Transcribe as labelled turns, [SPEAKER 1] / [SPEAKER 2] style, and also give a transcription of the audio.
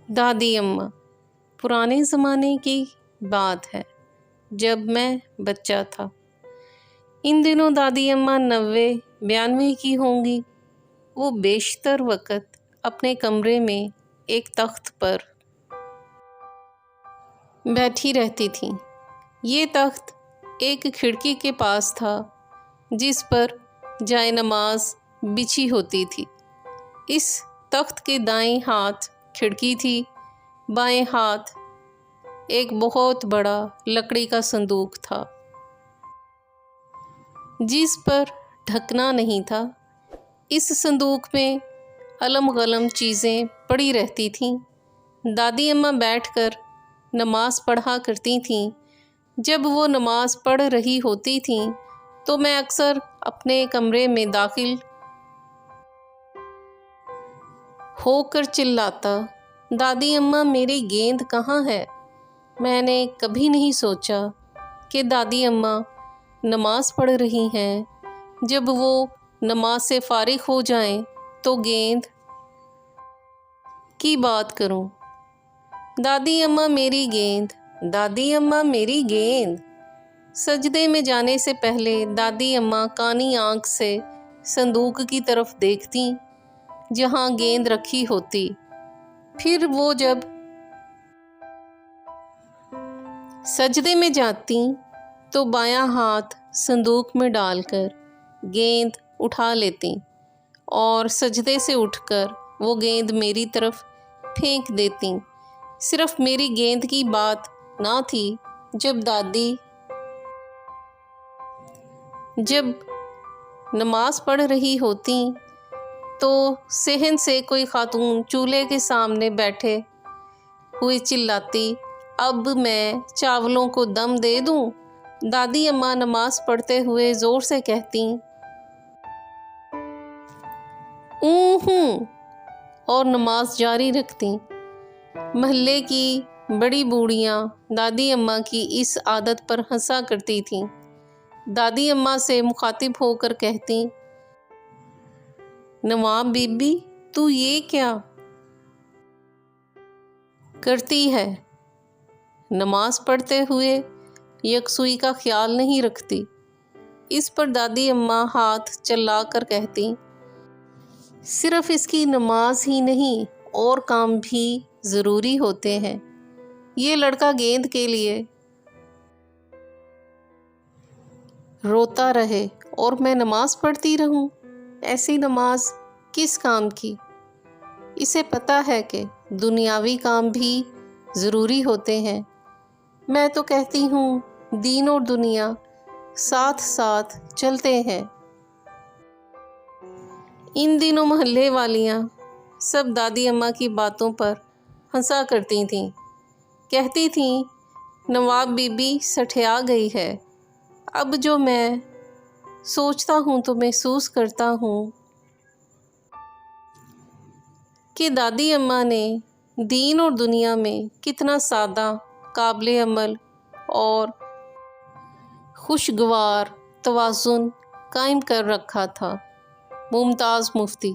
[SPEAKER 1] دادی اماں۔ پرانے زمانے کی بات ہے جب میں بچہ تھا۔ ان دنوں دادی اماں 90-92 کی ہوں گی۔ وہ بیشتر وقت اپنے کمرے میں ایک تخت پر بیٹھی رہتی تھیں۔ یہ تخت ایک کھڑکی کے پاس تھا جس پر جائے نماز بچھی ہوتی تھی۔ اس تخت کے دائیں ہاتھ کھڑکی تھی، بائیں ہاتھ ایک بہت بڑا لکڑی کا صندوق تھا جس پر ڈھکنا نہیں تھا۔ اس صندوق میں الم غلم چیزیں پڑی رہتی تھیں۔ دادی اماں بیٹھ کر نماز پڑھا کرتی تھیں۔ جب وہ نماز پڑھ رہی ہوتی تھیں تو میں اکثر اپنے کمرے میں داخل ہو کر چلاتا، دادی اماں میری گیند کہاں ہے؟ میں نے کبھی نہیں سوچا کہ دادی اماں نماز پڑھ رہی ہیں۔ جب وہ نماز سے فارغ ہو جائیں تو گیند کی بات کروں۔ دادی اماں میری گیند، دادی اماں میری گیند۔ سجدے میں جانے سے پہلے دادی اماں کانی آنکھ سے صندوق کی طرف دیکھتیں جہاں گیند رکھی ہوتی۔ پھر وہ جب سجدے میں جاتیں تو بایاں ہاتھ صندوق میں ڈال کر گیند اٹھا لیتیں اور سجدے سے اٹھ کر وہ گیند میری طرف پھینک دیتیں۔ صرف میری گیند کی بات نہ تھی، جب نماز پڑھ رہی ہوتیں تو صحن سے کوئی خاتون چولہے کے سامنے بیٹھے ہوئے چلاتی، اب میں چاولوں کو دم دے دوں؟ دادی اماں نماز پڑھتے ہوئے زور سے کہتیں، ہوں، اور نماز جاری رکھتیں۔ محلے کی بڑی بوڑھیاں دادی اماں کی اس عادت پر ہنسا کرتی تھیں۔ دادی اماں سے مخاطب ہو کر کہتیں، نواب بی بی تو یہ کیا کرتی ہے؟ نماز پڑھتے ہوئے یکسوئی کا خیال نہیں رکھتی؟ اس پر دادی اماں ہاتھ چلا کر کہتیں، صرف اس کی نماز ہی نہیں اور کام بھی ضروری ہوتے ہیں۔ یہ لڑکا گیند کے لیے روتا رہے اور میں نماز پڑھتی رہوں؟ ایسی نماز کس کام کی؟ اسے پتہ ہے کہ دنیاوی کام بھی ضروری ہوتے ہیں۔ میں تو کہتی ہوں دین اور دنیا ساتھ ساتھ چلتے ہیں۔ ان دنوں محلے والیاں سب دادی اماں کی باتوں پر ہنسا کرتی تھیں، کہتی تھیں نواب بی بی سٹھیا گئی ہے۔ اب جو میں سوچتا ہوں تو محسوس کرتا ہوں کہ دادی اماں نے دین اور دنیا میں کتنا سادہ، قابل عمل اور خوشگوار توازن قائم کر رکھا تھا۔ ممتاز مفتی۔